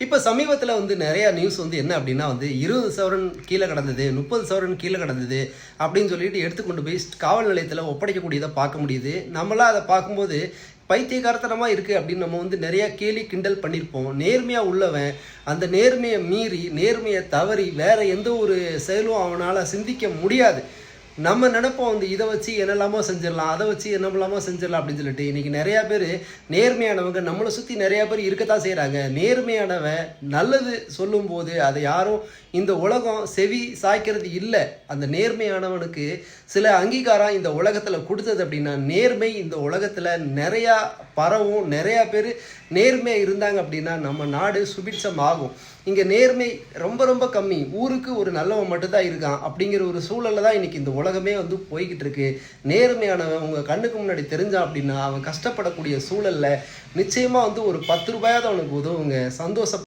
இப்ப சமீபத்துல நெறைய நியூஸ் என்ன அப்டின்னா 20 சவரன் கீழ கடந்தது, 30 சவரன் கீழ கடந்தது அப்படின்னு சொல்லிட்டு எடுத்துக்கொண்டு போய் காவல் நிலையத்துல ஒப்படைக்கக்கூடியத பார்க்க முடியுது. நம்மலாம் அத பார்க்கும்போது பைத்தியக்காரத்தனமா இருக்கு அப்படின்னு நம்ம நெறைய கேலி கிண்டல் பண்ணியிருப்போம். நேர்மையா உள்ளவன் அந்த நேர்மைய மீறி, நேர்மைய தவறி வேற எந்த ஒரு செயலும் அவனால சிந்திக்க முடியாது. நம்ம நினைப்போம் இதை வச்சு என்னெல்லாமோ செஞ்சிடலாம், அதை வச்சு என்னெல்லாமோ செஞ்சிடலாம் அப்படின்னு சொல்லிட்டு இன்னைக்கு நிறையா பேர் நேர்மையானவங்க நம்மளை சுற்றி நிறையா பேர் இருக்கத்தான் செய்கிறாங்க. நேர்மையானவன் நல்லது சொல்லும்போது அதை யாரும் இந்த உலகம் செவி சாய்க்கிறது இல்லை. அந்த நேர்மையானவனுக்கு சில அங்கீகாரம் இந்த உலகத்தில் கொடுத்தது அப்படின்னா நேர்மை இந்த உலகத்தில் நிறையா பரவும். நிறையா பேர் நேர்மையாக இருந்தாங்க அப்படின்னா நம்ம நாடு சுபிட்சம் ஆகும். இங்கே நேர்மை ரொம்ப ரொம்ப கம்மி. ஊருக்கு ஒரு நல்லவன் மட்டும்தான் இருக்கான் அப்படிங்கிற ஒரு சூழலில் தான் இன்றைக்கி இந்த உலகமே போய்கிட்டு இருக்கு. நேர்மையானவன் உங்கள் கண்ணுக்கு முன்னாடி தெரிஞ்சான் அப்படின்னா அவன் கஷ்டப்படக்கூடிய சூழலில் நிச்சயமாக ஒரு 10 ரூபாயாவது அவனுக்கு உதவுங்க. சந்தோஷம்